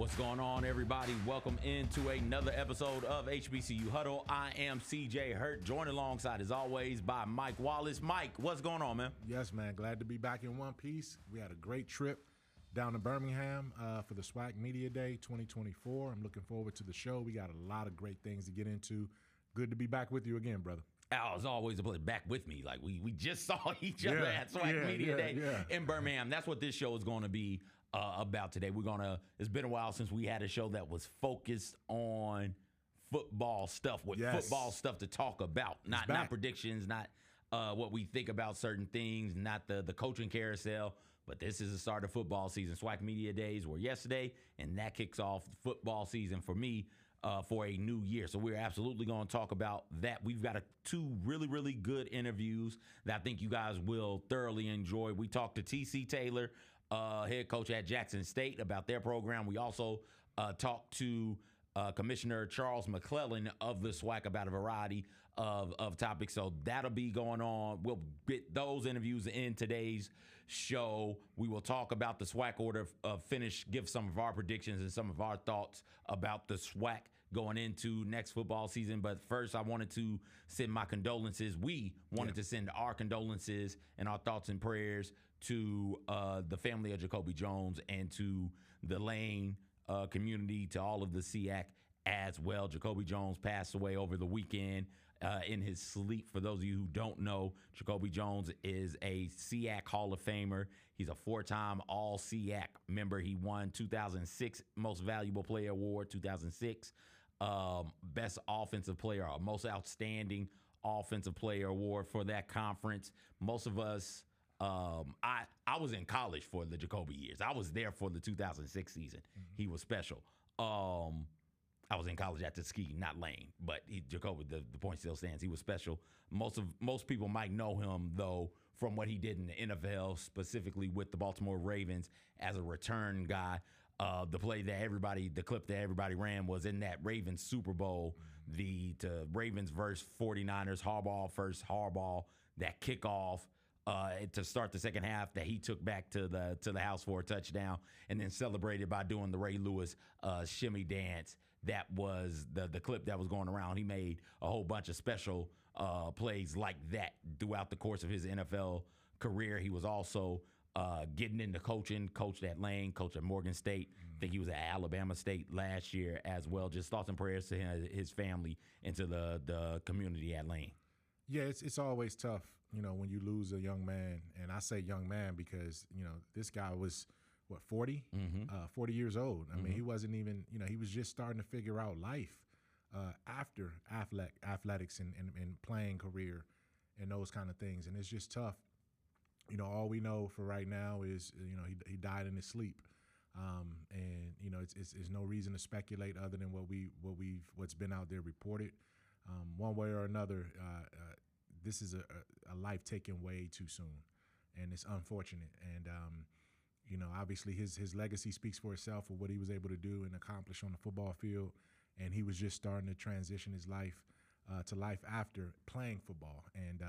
What's going on, everybody? Welcome into another episode of HBCU Huddle. I am CJ Hurt, joined alongside, as always, by Mike Wallace. Mike, what's going on, man? Yes, man. Glad to be back in one piece. We had a great trip down to Birmingham for the SWAC Media Day 2024. I'm looking forward to the show. We got a lot of great things to get into. Good to be back with you again, brother. Oh, it's always a pleasure. Back with me. Like, we just saw each other at SWAC Media Day in Birmingham. That's what this show is going to be about today. It's been a while since we had a show that was focused on football stuff, with football stuff to talk about. Not predictions, not what we think about certain things, not the coaching carousel. But this is the start of football season. SWAC Media Days were yesterday, and that kicks off the football season for me for a new year. So we're absolutely going to talk about that. We've got two really, really good interviews that I think you guys will thoroughly enjoy. We talked to T.C. Taylor, head coach at Jackson State, about their program. We also talked to Commissioner Charles McClelland of the SWAC about a variety of topics. So that'll be going on. We'll get those interviews in today's show. We will talk about the SWAC order of finish, give some of our predictions and some of our thoughts about the SWAC going into next football season. But first, I wanted to send my condolences. We wanted to send our condolences and our thoughts and prayers to the family of Jacoby Jones and to the Lane community, to all of the SEAC as well. Jacoby Jones passed away over the weekend in his sleep. For those of you who don't know, Jacoby Jones is a SEAC Hall of Famer. He's a four-time All-SEAC member. He won 2006 Most Valuable Player Award, 2006 Best Offensive Player, or Most Outstanding Offensive Player Award for that conference. Most of us, I was in college for the Jacoby years. I was there for the 2006 season. He was special. I was in college at Tuskegee, not Lane, but Jacoby, the point still stands. He was special. Most people might know him, though, from what he did in the NFL, specifically with the Baltimore Ravens as a return guy. The clip that everybody ran was in that Ravens Super Bowl, the Ravens versus 49ers, Harbaugh versus Harbaugh, that kickoff to start the second half that he took back to the house for a touchdown, and then celebrated by doing the Ray Lewis shimmy dance. That was the clip that was going around. He made a whole bunch of special plays like that throughout the course of his NFL career. He was also getting into coaching, coached at Lane, coached at Morgan State. I think he was at Alabama State last year as well. Just thoughts and prayers to him, his family, and to the community at Lane. Yeah, it's always tough, when you lose a young man. And I say young man because, this guy was, 40? 40 years old. I mean, he wasn't even, he was just starting to figure out life after athletics and playing career and those kind of things. And it's just tough. All we know for right now is, he died in his sleep. And, it's no reason to speculate other than what's been out there reported. One way or another, this is a life taken way too soon, and it's unfortunate. And obviously his legacy speaks for itself of what he was able to do and accomplish on the football field. And he was just starting to transition his life to life after playing football. And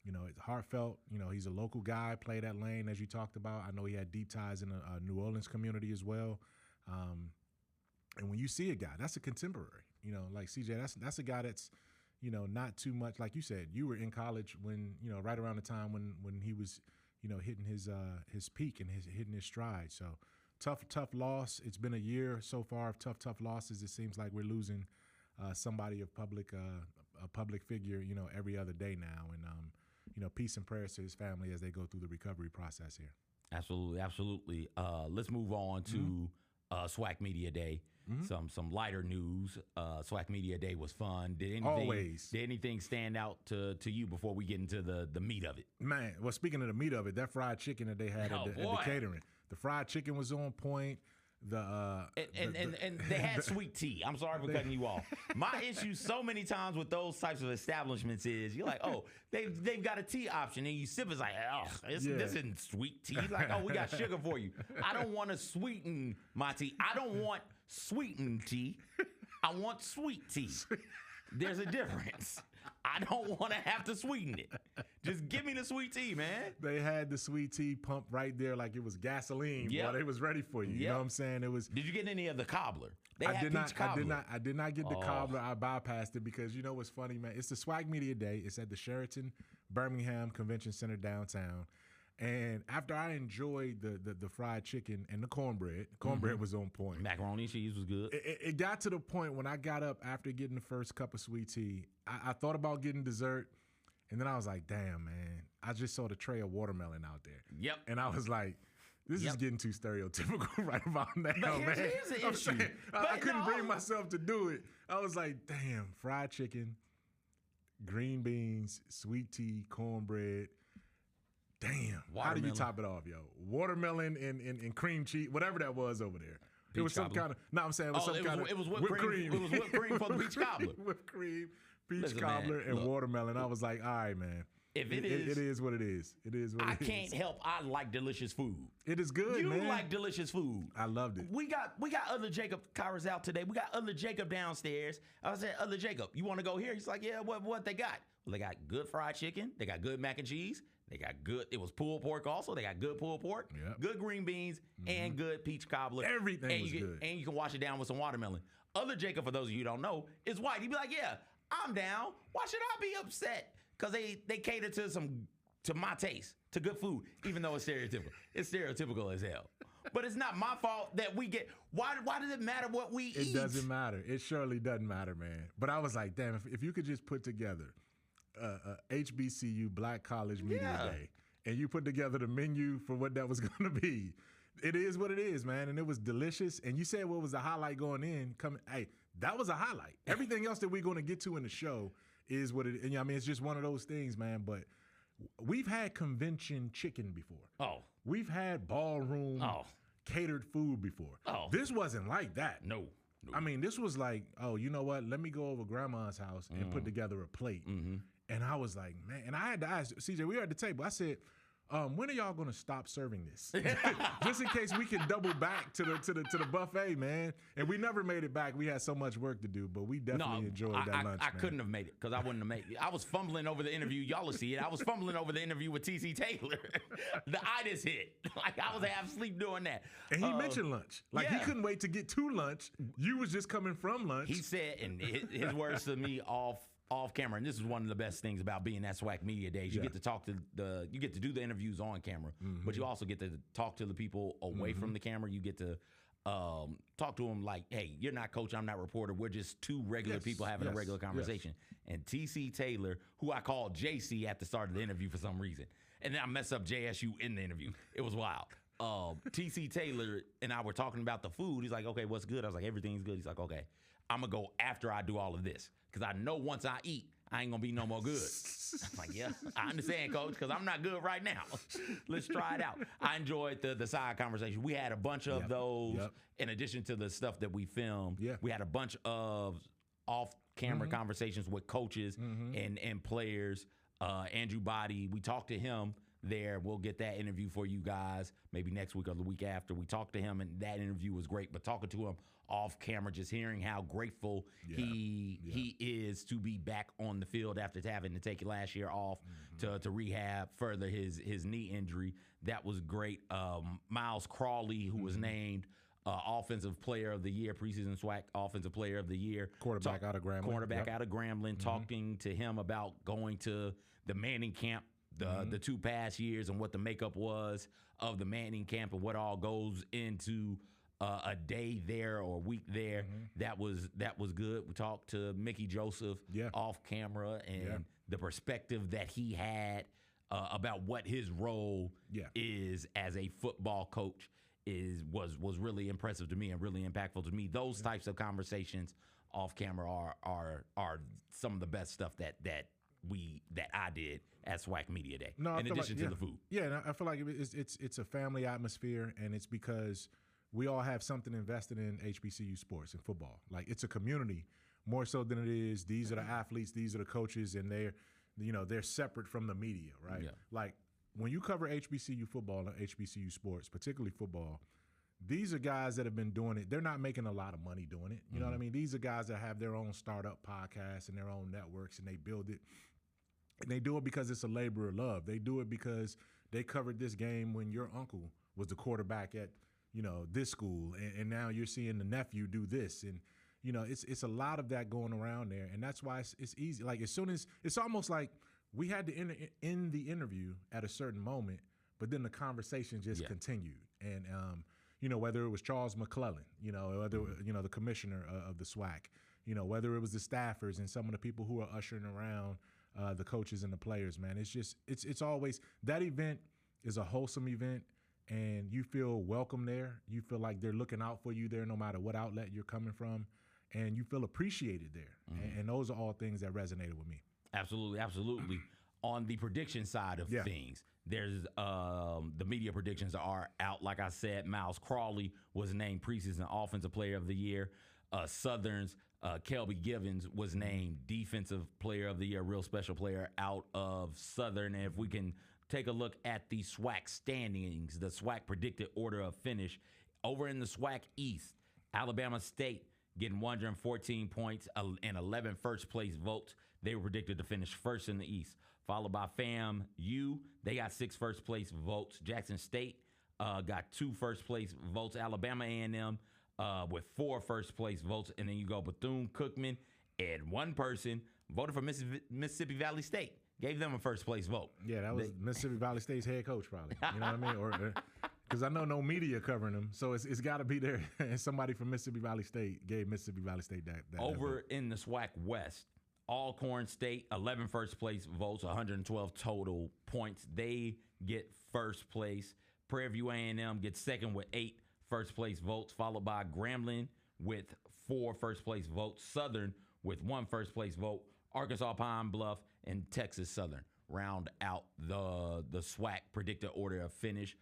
it's heartfelt. He's a local guy, played at Lane, as you talked about. I know he had deep ties in the New Orleans community as well. And when you see a guy, that's a contemporary, like CJ, that's a guy that's, not too much. Like you said, you were in college when, right around the time when he was, hitting his peak and hitting his stride. So tough loss. It's been a year so far of tough losses. It seems like we're losing somebody of a public figure, every other day now. And, peace and prayers to his family as they go through the recovery process here. Absolutely. Let's move on to SWAC Media Day. Some lighter news. SWAC Media Day was fun. Did anything stand out to you before we get into the meat of it? Man, well, speaking of the meat of it, that fried chicken that they had at the catering, the fried chicken was on point. And they had sweet tea. I'm sorry for cutting you off. My issue so many times with those types of establishments is you're like, oh, they've got a tea option, and you sip, it's like, oh, this isn't sweet tea. Like, oh, we got sugar for you. I don't want to sweeten my tea. I don't want sweetened tea. I want sweet tea. There's a difference. I don't want to have to sweeten it. Just give me the sweet tea, man. They had the sweet tea pumped right there like it was gasoline. Yep. Boy, they was ready for you. You know what I'm saying? It was. Did you get any of the cobbler? I did not get the cobbler. I bypassed it because you know what's funny, man? It's the SWAC Media Day. It's at the Sheraton Birmingham Convention Center downtown. And after I enjoyed the fried chicken and the cornbread was on point. Macaroni and cheese was good. It got to the point when I got up after getting the first cup of sweet tea, I thought about getting dessert, and then I was like, damn, man, I just saw the tray of watermelon out there. Yep. And I was like, this is getting too stereotypical right about now, man. Here's the issue. I couldn't bring myself to do it. I was like, damn, fried chicken, green beans, sweet tea, cornbread. Damn. How do you top it off, yo? Watermelon and cream cheese, whatever that was over there. It was some kind of, I'm saying it was some kind of whipped cream. It was whipped cream for the peach cobbler. Whipped cream, peach cobbler, and watermelon. I was like, all right, man. If it is what it is. It is what it is. I can't help. I like delicious food. It is good, man. You like delicious food. I loved it. We got other Jacob Kyrus out today. We got other Jacob downstairs. I was saying, other Jacob, you want to go here? He's like, yeah, what they got? Well, they got good fried chicken. They got good mac and cheese. They got good, it was pulled pork also. They got good pulled pork, good green beans, and good peach cobbler. Everything was good. And you can wash it down with some watermelon. Other Jacob, for those of you who don't know, is white. He'd be like, yeah, I'm down. Why should I be upset? Because they cater to my taste, to good food, even though it's stereotypical. It's stereotypical as hell. But it's not my fault that we get, why does it matter what we eat? It doesn't matter. It surely doesn't matter, man. But I was like, damn, if you could just put together HBCU Black College Media Day, and you put together the menu for what that was going to be. It is what it is, man, and it was delicious. And you said what was the highlight going in? Hey, that was a highlight. Everything else that we're going to get to in the show is what it. And I mean, it's just one of those things, man. But we've had convention chicken before. Oh, we've had ballroom catered food before. Oh, this wasn't like that. No. I mean, this was like, oh, you know what? Let me go over grandma's house and put together a plate. And I was like, man, and I had to ask CJ, we were at the table. I said, when are y'all gonna stop serving this? Just in case we can double back to the buffet, man. And we never made it back. We had so much work to do, but we definitely enjoyed that lunch. I couldn't have made it because I wouldn't have made it. I was fumbling over the interview. Y'all will see it. I was fumbling over the interview with TC Taylor. The itis hit. Like I was half asleep doing that. And he mentioned lunch. Like he couldn't wait to get to lunch. You was just coming from lunch. He said, and his words to me off camera, and this is one of the best things about being at SWAC Media Days. You get to talk to you get to do the interviews on camera, but you also get to talk to the people away from the camera. You get to talk to them like, hey, you're not coach, I'm not reporter. We're just two regular people having a regular conversation. And TC Taylor, who I called JC at the start of the interview for some reason, and then I messed up JSU in the interview. It was wild. TC Taylor and I were talking about the food. He's like, okay, what's good? I was like, everything's good. He's like, okay, I'm going to go after I do all of this. Because I know once I eat, I ain't going to be no more good. I'm like, yeah, I understand, coach, because I'm not good right now. Let's try it out. I enjoyed the side conversation. We had a bunch of those in addition to the stuff that we filmed. We had a bunch of off-camera conversations with coaches and players. Andrew Body, we talked to him there. We'll get that interview for you guys maybe next week or the week after. We talked to him, and that interview was great. But talking to him off camera, just hearing how grateful he is to be back on the field after having to take it last year off to rehab further his knee injury. That was great. Miles Crawley, who was named Offensive Player of the Year, preseason SWAC Offensive Player of the Year. Quarterback out of Grambling. Talking to him about going to the Manning camp the 2 past years and what the makeup was of the Manning camp and what all goes into a day there or a week there. That was good. We talked to Mickey Joseph off camera and the perspective that he had about what his role is as a football coach was really impressive to me and really impactful to me. Those types of conversations off camera are some of the best stuff that I did at SWAC Media Day. No, in addition to the food. Yeah, and I feel like it's a family atmosphere, and it's because we all have something invested in HBCU sports and football. Like, it's a community more so than it is these are the athletes, these are the coaches, and they're separate from the media, right? Yeah. Like, when you cover HBCU football and HBCU sports, particularly football, these are guys that have been doing it. They're not making a lot of money doing it. You know what I mean? These are guys that have their own startup podcasts and their own networks, and they build it. And they do it because it's a labor of love. They do it because they covered this game when your uncle was the quarterback at, this school, and now you're seeing the nephew do this. And, it's a lot of that going around there. And that's why it's easy. Like, as soon as it's almost like we had to end the interview at a certain moment, but then the conversation just continued. And, whether it was Charles McClelland, whether, the commissioner of the SWAC, whether it was the staffers and some of the people who are ushering around the coaches and the players, man. It's always, that event is a wholesome event, and you feel welcome there. You feel like they're looking out for you there no matter what outlet you're coming from, and you feel appreciated there. And those are all things that resonated with me. Absolutely, absolutely. On the prediction side of things, there's the media predictions are out. Like I said, Miles Crawley was named preseason offensive player of the year. Southern's Kelby Givens was named defensive player of the year, real special player out of Southern. And if we can take a look at the SWAC standings, the SWAC predicted order of finish, over in the SWAC East, Alabama State getting 114 points and 11 first-place votes. They were predicted to finish first in the East, followed by FAMU. They got 6 first-place votes. Jackson State got 2 first-place votes. Alabama A&M with 4 first-place votes. And then you go Bethune-Cookman, and one person voted for Mississippi Valley State. Gave them a first-place vote. Yeah, that was Mississippi Valley State's head coach probably. You know what I mean? Or because I know no media covering them, so it's got to be there. And somebody from Mississippi Valley State gave Mississippi Valley State that over in the SWAC West, Alcorn State, 11 first-place votes, 112 total points. They get first place. Prairie View A&M gets second with 8 first-place votes, followed by Grambling with 4 first-place votes, Southern with 1 first-place vote, Arkansas Pine Bluff, and Texas Southern round out the SWAC predicted order of finish.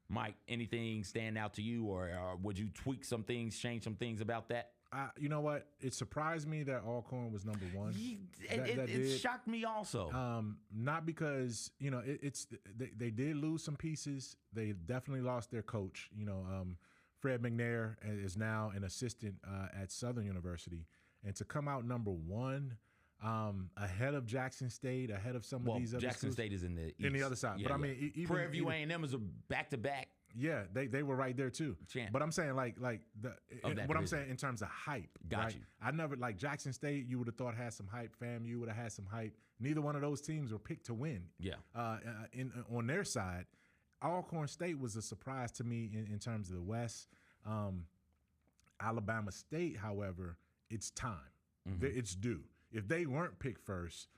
Mike, anything stand out to you, or would you tweak some things, change some things about that? You know what? It surprised me that Alcorn was number 1. It shocked me also. Not because, they did lose some pieces. They definitely lost their coach. Fred McNair is now an assistant at Southern University. And to come out number 1, ahead of Jackson State, ahead of some of these other Jackson schools. State is in the east. In the other side. Yeah, but I mean, even Prairie View A&M is a back-to-back. Yeah, they were right there too. Champ. But I'm saying I'm saying in terms of hype. Got right? you. I never, like Jackson State, you would have thought had some hype. FAMU would have had some hype. Neither one of those teams were picked to win. Yeah. On their side, Alcorn State was a surprise to me in terms of the West. Alabama State, however, it's time. It's due. If they weren't picked first,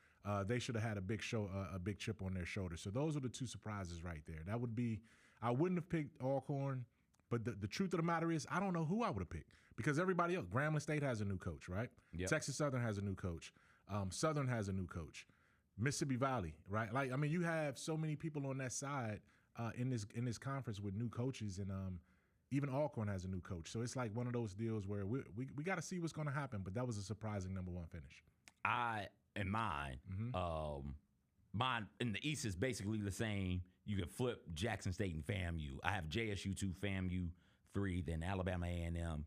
they should have had a big chip on their shoulder. So those are the 2 surprises right there. That would be, I wouldn't have picked Alcorn, but the truth of the matter is I don't know who I would have picked because everybody else, Grambling State has a new coach, right? Yep. Texas Southern has a new coach. Southern has a new coach. Mississippi Valley, right? Like, I mean, you have so many people on that side in this conference with new coaches, and even Alcorn has a new coach. So it's like one of those deals where we got to see what's going to happen, but that was a surprising number 1 finish. Mine in the East is basically the same. You can flip Jackson State and FAMU. I have JSU 2, FAMU 3, then Alabama A&M,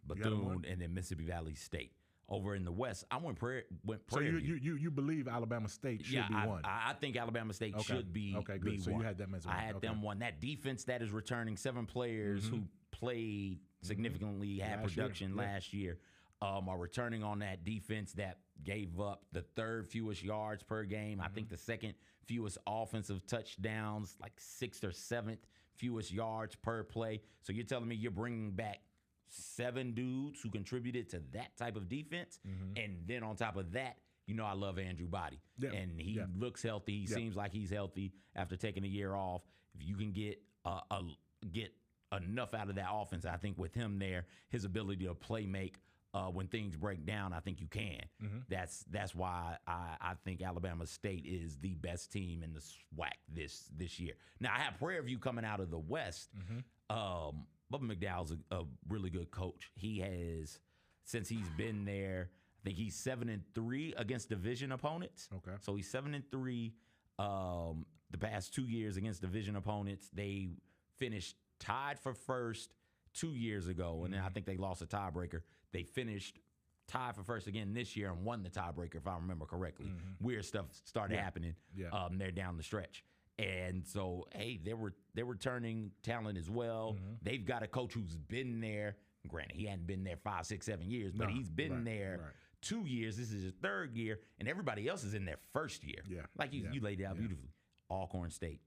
Bethune, and then Mississippi Valley State. Over in the West, I went Prairie So View. you believe Alabama State should be 1? I think Alabama State should be good. Be so 1. You had them as 1. I had them 1. That defense that is returning 7 players who played significantly, had production last year, are returning on that defense that gave up the 3rd fewest yards per game. I think the 2nd fewest offensive touchdowns, like 6th or 7th fewest yards per play. So you're telling me you're bringing back 7 dudes who contributed to that type of defense. And then on top of that, I love Andrew Body. And he looks healthy. He seems like he's healthy after taking a year off. If you can get enough out of that offense, I think with him there, his ability to play make when things break down, I think you can. That's why I think Alabama State is the best team in the SWAC this year. Now, I have Prairie View coming out of the West. Bubba McDowell's a really good coach. He has, since he's been there, I think he's 7-3 against division opponents. Okay. So he's 7-3 the past 2 years against division opponents. They finished tied for first 2 years ago, and then I think they lost a tiebreaker. They finished tied for first again this year and won the tiebreaker, if I remember correctly. Weird stuff started happening there down the stretch. And so, hey, they're returning talent as well. They've got a coach who's been there. Granted, he hadn't been there 5, 6, 7 years, but he's been there 2 years. This is his 3rd year, and everybody else is in their 1st year. Like you laid it out beautifully. Alcorn State,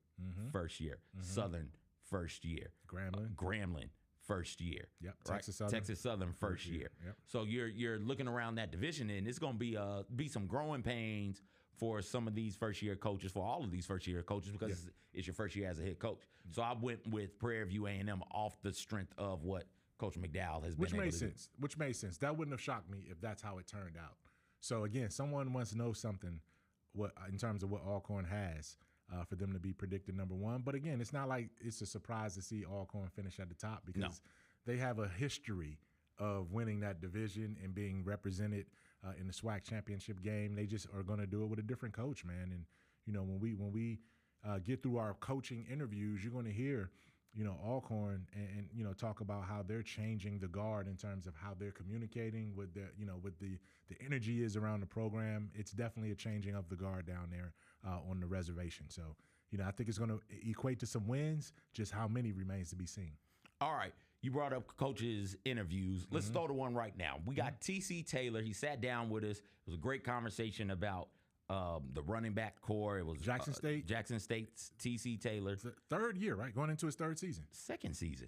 1st year. Southern, 1st year. Grambling, 1st year. Right? Texas Southern, 1st year. So you're looking around that division, and it's going to be some growing pains for some of these first-year coaches, for all of these first-year coaches, because it's your 1st year as a head coach. So I went with Prairie View A&M off the strength of what Coach McDowell has been able to do. Which made sense. That wouldn't have shocked me if that's how it turned out. So, again, someone wants to know something in terms of what Alcorn has for them to be predicted number 1. But, again, it's not like it's a surprise to see Alcorn finish at the top because they have a history of winning that division and being represented in the SWAC championship game. They just are going to do it with a different coach, man. And, when we get through our coaching interviews, you're going to hear Alcorn and talk about how they're changing the guard in terms of how they're communicating with with the energy is around the program. It's definitely a changing of the guard down there on the reservation. So, I think it's going to equate to some wins. Just how many remains to be seen. All right. You brought up coaches' interviews. Let's throw to one right now. We got T.C. Taylor. He sat down with us. It was a great conversation about the running back core. It was Jackson State's T.C. Taylor. It's the 3rd year, right? Going into his 3rd season. 2nd season.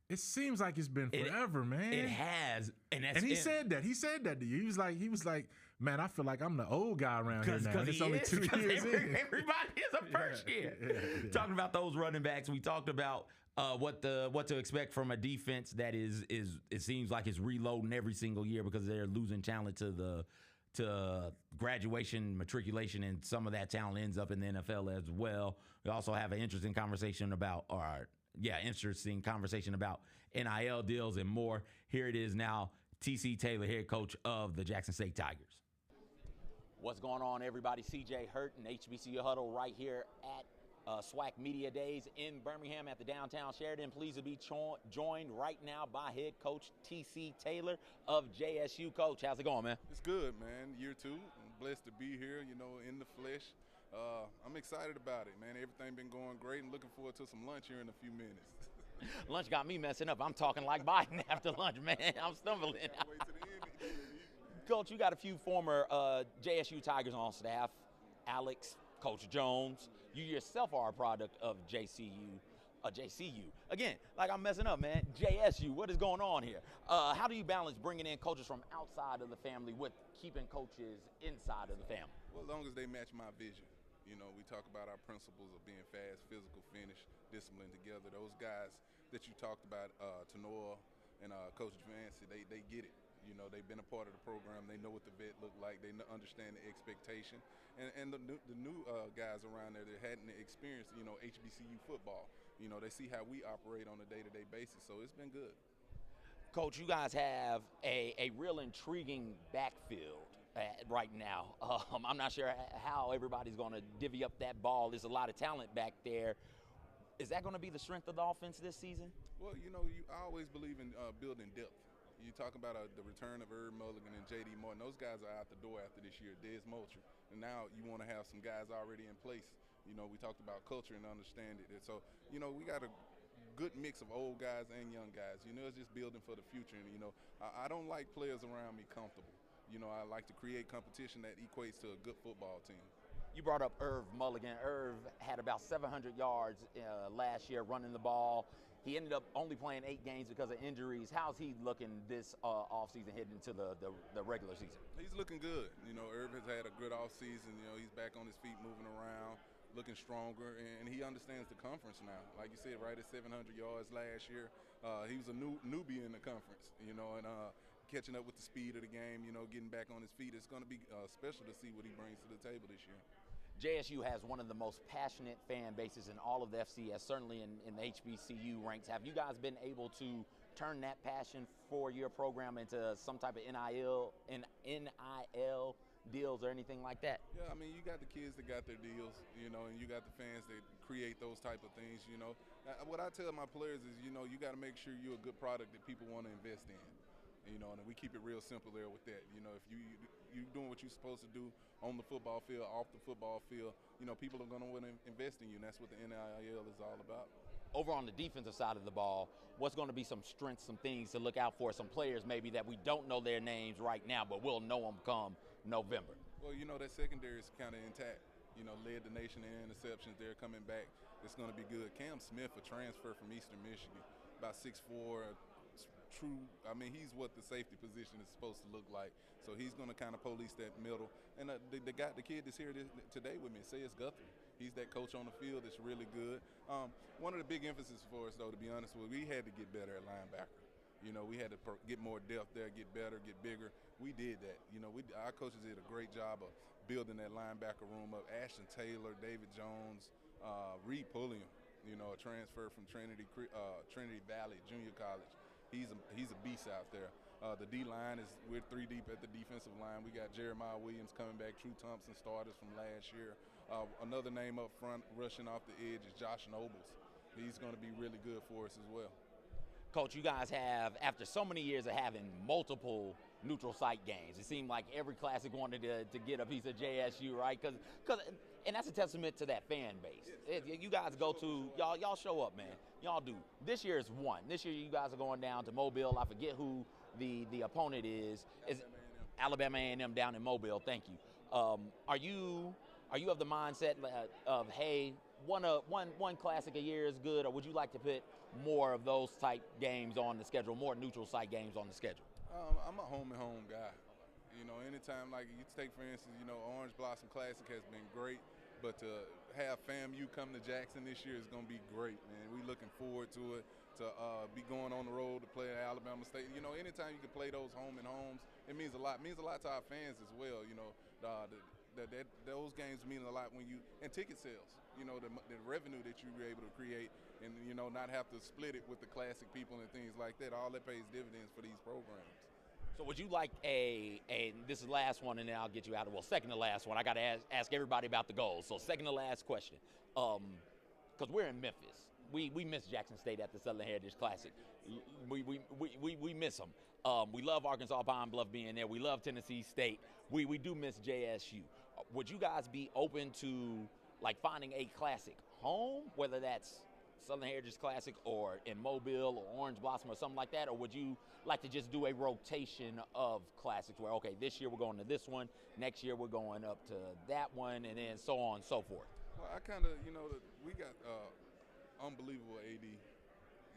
It seems like it's been forever, man. It has, and he said that. He said that to you. He was like, man, I feel like I'm the old guy around here now. It's only 2 years in. Everybody is a first year. Talking about those running backs, we talked about what to expect from a defense that is it seems like it's reloading every single year because they're losing talent to graduation, matriculation, and some of that talent ends up in the NFL as well. We also have an interesting conversation about NIL deals and more. Here it is now, T.C. Taylor, head coach of the Jackson State Tigers. What's going on, everybody? C.J. Hurt and HBCU Huddle right here at SWAC Media Days in Birmingham at the downtown Sheraton. Pleased to be joined right now by head coach T.C. Taylor of JSU. Coach, how's it going, man? It's good, man. Year 2. I'm blessed to be here, in the flesh. I'm excited about it, man. Everything been going great and looking forward to some lunch here in a few minutes. Lunch got me messing up. I'm talking like Biden after lunch, man. I'm stumbling. Wait to the end. Coach, you got a few former JSU Tigers on staff. Alex, Coach Jones. You yourself are a product of JCU. Again, like I'm messing up, man. JSU, what is going on here? How do you balance bringing in coaches from outside of the family with keeping coaches inside of the family? Well, as long as they match my vision. We talk about our principles of being fast, physical, finish, discipline together. Those guys that you talked about, Tanoa and Coach Vancy, they get it. They've been a part of the program. They know what the vet look like. They understand the expectation. And the new guys around there that hadn't experienced, HBCU football, they see how we operate on a day-to-day basis. So it's been good. Coach, you guys have a real intriguing backfield right now. I'm not sure how everybody's going to divvy up that ball. There's a lot of talent back there. Is that going to be the strength of the offense this season? Well, I always believe in building depth. You talk about the return of Herb Mulligan and J.D. Martin. Those guys are out the door after this year. Des Moultrie. And now you want to have some guys already in place. We talked about culture and understand it. And so, we got a good mix of old guys and young guys. It's just building for the future. And, I don't like players around me comfortable. I like to create competition that equates to a good football team. You brought up Irv Mulligan. Irv had about 700 yards last year running the ball. He ended up only playing 8 games because of injuries. How's he looking this offseason heading into the regular season? He's looking good. Irv has had a good offseason. He's back on his feet, moving around, looking stronger, and he understands the conference now. Like you said, right at 700 yards last year, he was a newbie in the conference, and catching up with the speed of the game, getting back on his feet. It's going to be special to see what he brings to the table this year. JSU has one of the most passionate fan bases in all of the FCS, certainly in the HBCU ranks. Have you guys been able to turn that passion for your program into some type of NIL deals or anything like that? Yeah, I mean, you got the kids that got their deals, you know, and you got the fans that create those type of things, you know. What I tell my players is, you know, you got to make sure you're a good product that people want to invest in, you know, and we keep it real simple there with that. You know, if you doing what you're supposed to do on the football field, off the football field, you know, people are going to want to invest in you, and that's what the NIL is all about. Over on the defensive side of the ball, what's going to be some strengths, some things to look out for, some players maybe that we don't know their names right now, but we'll know them come November? Well, you know, that secondary is kind of intact. You know, led the nation in interceptions. They're coming back. It's going to be good. Cam Smith, a transfer from Eastern Michigan, about 6'4", true. I mean, he's what the safety position is supposed to look like. So he's going to kind of police that middle. And the kid that's here today with me, Sayers Guthrie. He's that coach on the field that's really good. One of the big emphasis for us, though, to be honest with you, we had to get better at linebacker. You know, we had to get more depth there, get better, get bigger. We did that. You know, our coaches did a great job of building that linebacker room up. Ashton Taylor, David Jones, Reed Pulliam, you know, a transfer from Trinity Valley Junior College. He's a beast out there. The D-line we're 3 deep at the defensive line. We got Jeremiah Williams coming back, True Thompson starters from last year. Another name up front rushing off the edge is Josh Nobles. He's going to be really good for us as well. Coach, you guys have, after so many years of having multiple neutral site games, it seemed like every classic wanted to get a piece of JSU, right? And that's a testament to that fan base. You guys go to, y'all show up, man. Y'all do. This year is one. This year you guys are going down to Mobile. I forget who the opponent is. It's Alabama A&M down in Mobile. Thank you. Are you of the mindset of, hey, one classic a year is good, or would you like to put more of those type games on the schedule, more neutral site games on the schedule? I'm a home and home guy. You know, anytime, like you take for instance, you know, Orange Blossom Classic has been great, but to have FAMU come to Jackson this year is going to be great, man. We're looking forward to it, to be going on the road to play at Alabama State. You know, anytime you can play those home and homes, it means a lot. It means a lot to our fans as well. You know, those games mean a lot when you, and ticket sales, you know, the revenue that you were able to create, and, you know, not have to split it with the classic people and things like that. All that pays dividends for these programs. So would you like this is the last one, and then I'll get you out of, well, second to last one. I got to ask everybody about the goals. So second to last question, because we're in Memphis. We miss Jackson State at the Southern Heritage Classic. We miss them. We love Arkansas Pine Bluff being there. We love Tennessee State. We do miss JSU. Would you guys be open to, like, finding a classic home, whether that's Southern Heritage Classic or in Mobile or Orange Blossom or something like that? Or would you like to just do a rotation of classics where, okay, this year we're going to this one, next year we're going up to that one, and then so on and so forth? Well, I kind of, you know, we got unbelievable AD.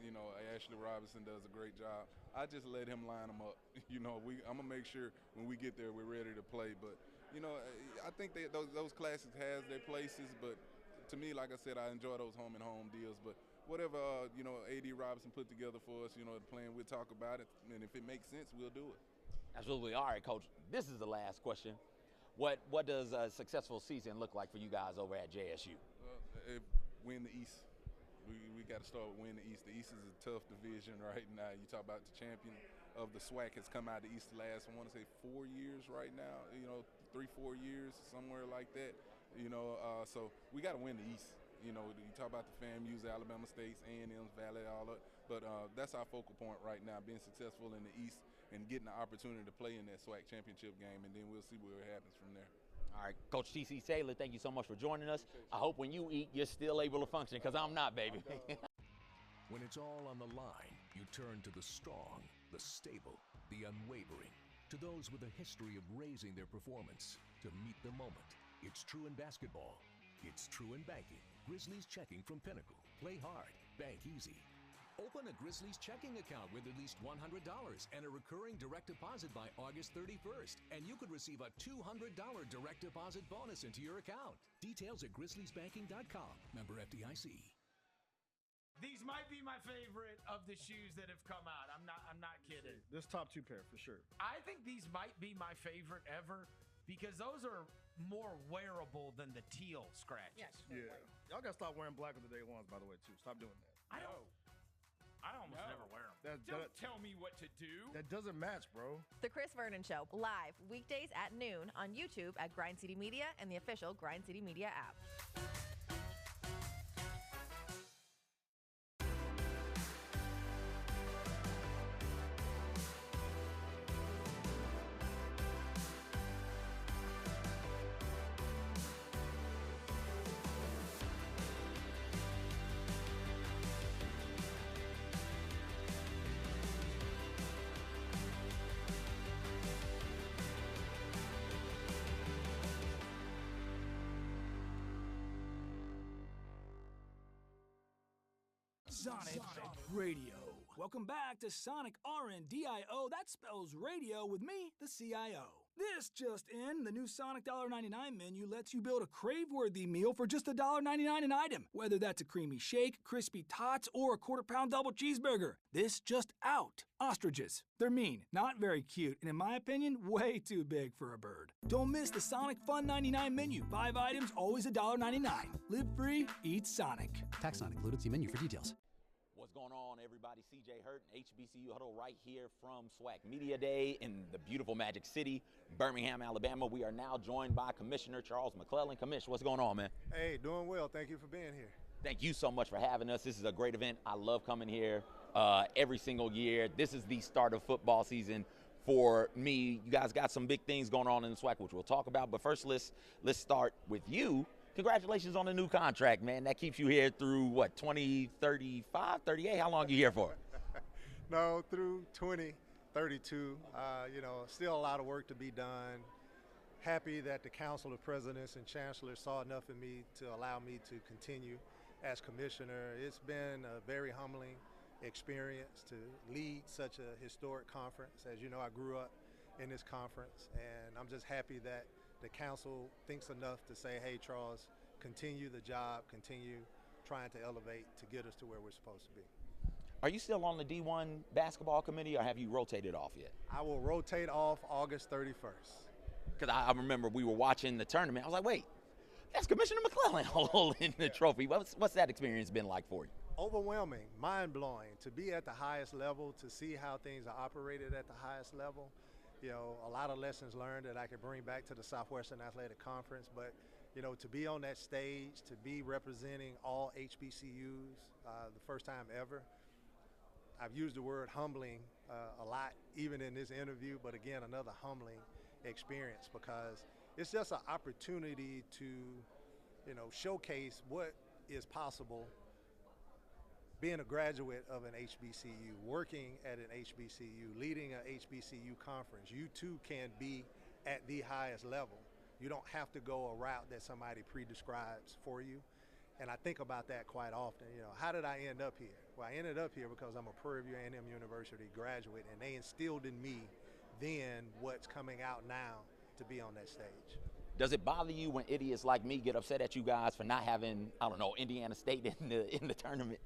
You know, Ashley Robinson does a great job. I just let him line them up. You know, I'm going to make sure when we get there we're ready to play. But, you know, I think those classics has their places, but to me, like I said, I enjoy those home and home deals. But whatever, you know, A.D. Robinson put together for us, you know, the plan, we'll talk about it. And if it makes sense, we'll do it. Absolutely. All right, Coach, this is the last question. What does a successful season look like for you guys over at JSU? Win the East. We got to start with winning the East. The East is a tough division right now. You talk about the champion of the SWAC has come out of the East the last, I want to say, 4 years right now. You know, 3-4 years, somewhere like that. You know, so we got to win the East. You know, you talk about the FAMU's, Alabama State's, A&M's, Valley, all that. But that's our focal point right now, being successful in the East and getting the opportunity to play in that SWAC championship game, and then we'll see where it happens from there. All right, Coach T.C. Taylor, thank you so much for joining us. I hope when you eat, you're still able to function, because I'm not, baby. When it's all on the line, you turn to the strong, the stable, the unwavering, to those with a history of raising their performance to meet the moment. It's true in basketball. It's true in banking. Grizzlies Checking from Pinnacle. Play hard. Bank easy. Open a Grizzlies checking account with at least $100 and a recurring direct deposit by August 31st, and you could receive a $200 direct deposit bonus into your account. Details at grizzliesbanking.com. Member FDIC. These might be my favorite of the shoes that have come out. I'm not kidding. This top 2 pair for sure. I think these might be my favorite ever because those are more wearable than the teal scratches. Yes. Yeah. Y'all gotta stop wearing black with the day ones, by the way, too. Stop doing that. I almost never wear them. Don't tell me what to do. That doesn't match, bro. The Chris Vernon Show, live weekdays at noon on YouTube at Grind City Media and the official Grind City Media app. Sonic Radio. Welcome back to Sonic RNDIO. That spells radio with me, the CIO. This just in, the new Sonic $1.99 menu lets you build a crave-worthy meal for just $1.99 an item, whether that's a creamy shake, crispy tots, or a quarter-pound double cheeseburger. This just out. Ostriches. They're mean, not very cute, and in my opinion, way too big for a bird. Don't miss the Sonic Fun 99 menu. 5 items, always $1.99. Live free, eat Sonic. Tax not included. See menu for details. What's going on, everybody? CJ Hurt, HBCU Huddle right here from SWAC Media Day in the beautiful Magic City, Birmingham, Alabama. We are now joined by Commissioner Charles McClelland. Commish, what's going on, man? Hey, doing well. Thank you for being here. Thank you so much for having us. This is a great event. I love coming here every single year. This is the start of football season for me. You guys got some big things going on in the SWAC, which we'll talk about. But first, let's start with you. Congratulations on the new contract, man. That keeps you here through, what, 2035, 38? How long are you here for? No, through 2032. Still a lot of work to be done. Happy that the Council of Presidents and Chancellors saw enough in me to allow me to continue as commissioner. It's been a very humbling experience to lead such a historic conference. As you know, I grew up in this conference, and I'm just happy that the council thinks enough to say, hey, Charles, continue the job, continue trying to elevate to get us to where we're supposed to be. Are you still on the D1 basketball committee, or have you rotated off yet? I will rotate off August 31st. Because I remember we were watching the tournament. I was like, wait, that's Commissioner McClelland holding the trophy. What's that experience been like for you? Overwhelming, mind-blowing, to be at the highest level, to see how things are operated at the highest level. You know, a lot of lessons learned that I could bring back to the Southwestern Athletic Conference, but, you know, to be on that stage, to be representing all HBCUs, the first time ever. I've used the word humbling a lot, even in this interview, but again, another humbling experience, because it's just an opportunity to, you know, showcase what is possible being a graduate of an HBCU, working at an HBCU, leading an HBCU conference. You too can be at the highest level. You don't have to go a route that somebody pre-describes for you. And I think about that quite often. You know, how did I end up here? Well, I ended up here because I'm a Prairie View A&M University graduate, and they instilled in me then what's coming out now to be on that stage. Does it bother you when idiots like me get upset at you guys for not having, I don't know, Indiana State in the tournament?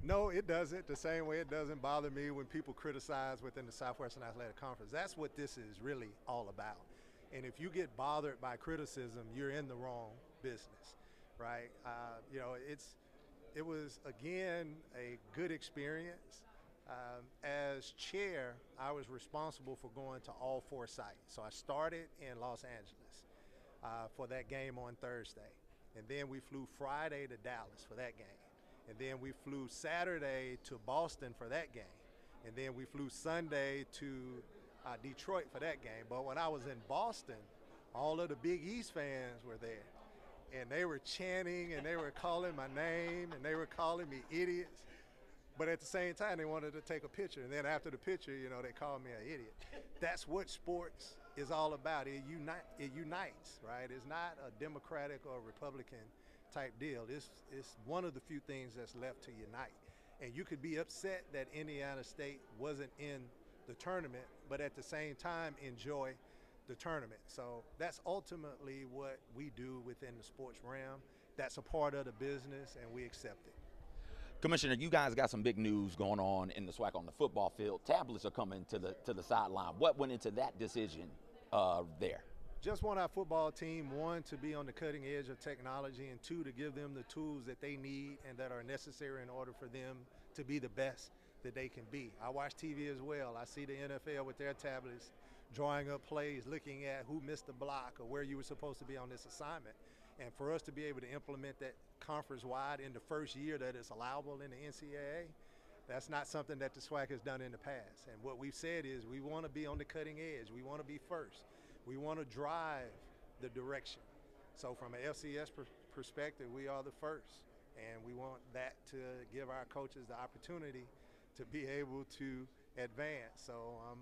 No, it doesn't. The same way it doesn't bother me when people criticize within the Southwestern Athletic Conference. That's what this is really all about. And if you get bothered by criticism, you're in the wrong business, right? You know, it was, again, a good experience. As chair, I was responsible for going to all 4 sites. So I started in Los Angeles for that game on Thursday. And then we flew Friday to Dallas for that game. And then we flew Saturday to Boston for that game. And then we flew Sunday to Detroit for that game. But when I was in Boston, all of the Big East fans were there. And they were chanting, and they were calling my name, and they were calling me idiots. But at the same time, they wanted to take a picture. And then after the picture, you know, they called me an idiot. That's what sports is all about. It unites, right? It's not a Democratic or Republican type deal. It's one of the few things that's left to unite. And you could be upset that Indiana State wasn't in the tournament, but at the same time enjoy the tournament. So that's ultimately what we do within the sports realm. That's a part of the business, and we accept it. Commissioner, you guys got some big news going on in the SWAC on the football field. Tablets are coming to the sideline. What went into that decision there? Just want our football team, 1, to be on the cutting edge of technology, and 2, to give them the tools that they need and that are necessary in order for them to be the best that they can be. I watch TV as well. I see the NFL with their tablets drawing up plays, looking at who missed the block or where you were supposed to be on this assignment. And for us to be able to implement that conference-wide in the first year that it's allowable in the NCAA, that's not something that the SWAC has done in the past. And what we've said is we want to be on the cutting edge. We want to be first. We want to drive the direction. So from an FCS perspective, we are the first. And we want that to give our coaches the opportunity to be able to advance. So I'm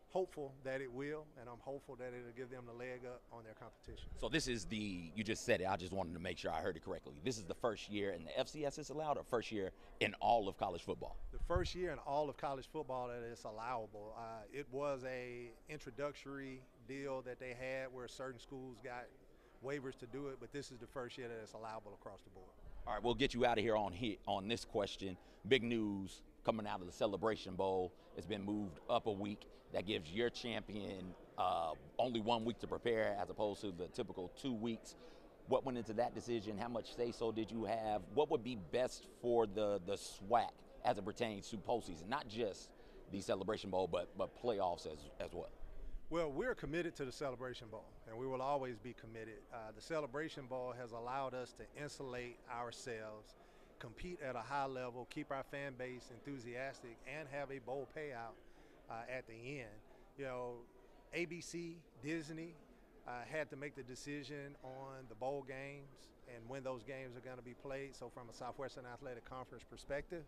hopeful that it will, and I'm hopeful that it'll give them the leg up on their competition. So this is you just said it, I just wanted to make sure I heard it correctly. This is the first year in the FCS is allowed, or first year in all of college football? The first year in all of college football that it's allowable. It was a introductory deal that they had where certain schools got waivers to do it, but this is the first year that it's allowable across the board. All right, we'll get you out of here on this question. Big news coming out of the Celebration Bowl. It's been moved up a week. That gives your champion only 1 week to prepare as opposed to the typical 2 weeks. What went into that decision? How much say-so did you have? What would be best for the SWAC as it pertains to postseason? Not just the Celebration Bowl, but playoffs as well. Well, we're committed to the Celebration Bowl, and we will always be committed. The Celebration Bowl has allowed us to insulate ourselves, compete at a high level, keep our fan base enthusiastic, and have a bowl payout at the end. You know, ABC, Disney had to make the decision on the bowl games and when those games are going to be played. So from a Southwestern Athletic Conference perspective,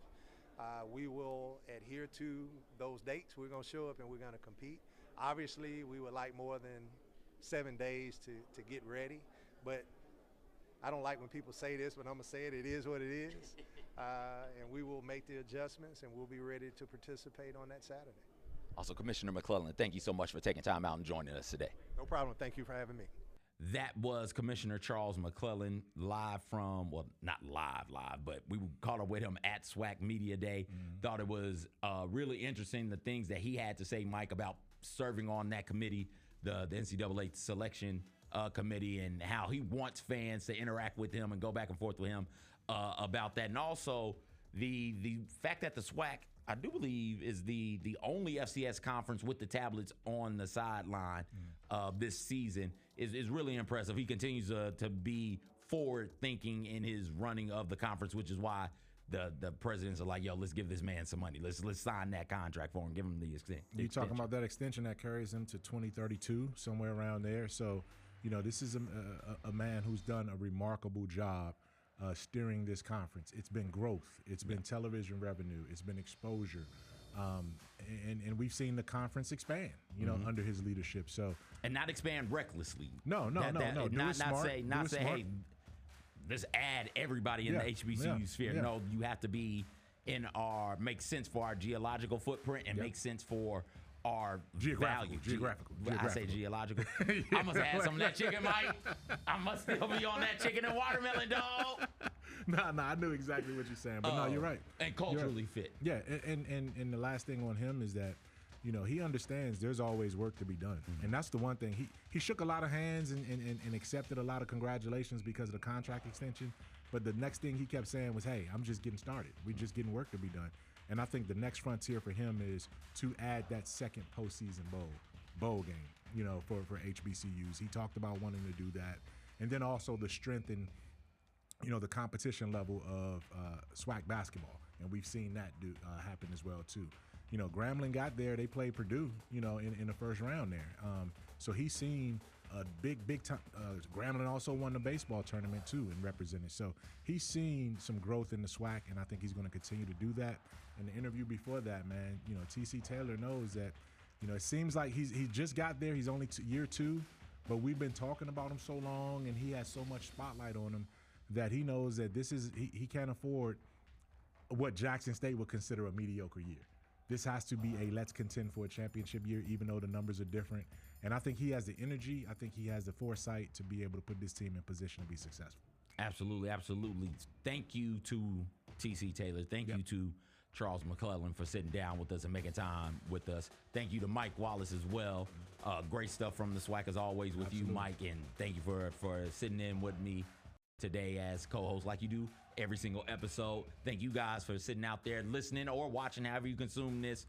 we will adhere to those dates. We're going to show up and we're going to compete. Obviously, we would like more than 7 days to get ready, but I don't like when people say this, but I'm going to say it. It is what it is, and we will make the adjustments, and we'll be ready to participate on that Saturday. Also, Commissioner McClelland, thank you so much for taking time out and joining us today. No problem. Thank you for having me. That was Commissioner Charles McClelland, live from, well, not live, but we caught up with him at SWAC Media Day. Thought it was really interesting, the things that he had to say, Mike, about serving on that committee, the NCAA selection committee, and how he wants fans to interact with him and go back and forth with him about that. And also the fact that the SWAC, I do believe, is the only FCS conference with the tablets on the sideline this season is really impressive. He continues to be forward-thinking in his running of the conference, which is why the presidents are like, yo, let's give this man some money. Let's sign that contract for him, give him the extension. You talking about that extension that carries him to 2032, somewhere around there. So, you know, this is a man who's done a remarkable job steering this conference. It's been growth. It's been television revenue. It's been exposure. And we've seen the conference expand, you know, under his leadership. So, and not expand recklessly. No. Not say, hey, let's add everybody in the HBCU sphere. No, you have to be in make sense for our geological footprint and make sense for our value. Geographical. I say geological. I must have some of that chicken, Mike. I must still be on that chicken and watermelon, dog. No, I knew exactly what you're saying, but no, you're right. And culturally fit. Yeah, and the last thing on him is that, you know, he understands there's always work to be done. And that's the one thing. He shook a lot of hands and accepted a lot of congratulations because of the contract extension. But the next thing he kept saying was, hey, I'm just getting started. We're just getting work to be done. And I think the next frontier for him is to add that second postseason bowl game, you know, for HBCUs. He talked about wanting to do that. And then also the strength in, you know, the competition level of SWAC basketball. And we've seen that happen as well, too. You know, Grambling got there. They played Purdue, you know, in the first round there. So he's seen a big time. Grambling also won the baseball tournament, too, and represented. So he's seen some growth in the SWAC, and I think he's going to continue to do that. In the interview before that, man, you know, T.C. Taylor knows that, you know, it seems like he just got there. He's only year 2, but we've been talking about him so long, and he has so much spotlight on him that he knows that he can't afford what Jackson State would consider a mediocre year. This has to be a let's contend for a championship year, even though the numbers are different. And I think he has the energy. I think he has the foresight to be able to put this team in position to be successful. Absolutely. Thank you to T.C. Taylor. Thank you to Charles McClelland for sitting down with us and making time with us. Thank you to Mike Wallace as well. Great stuff from the SWAC as always with you, Mike. And thank you for sitting in with me today as co-host like you do every single episode. Thank you guys for sitting out there listening or watching, however you consume this.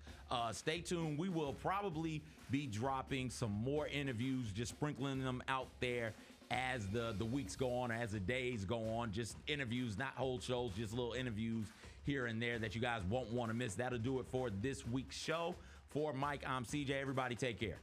Stay tuned. We will probably be dropping some more interviews, just sprinkling them out there as the weeks go on, as the days go on. Just interviews, not whole shows, just little interviews here and there that you guys won't want to miss. That'll do it for this week's show. For Mike, I'm CJ. Everybody take care.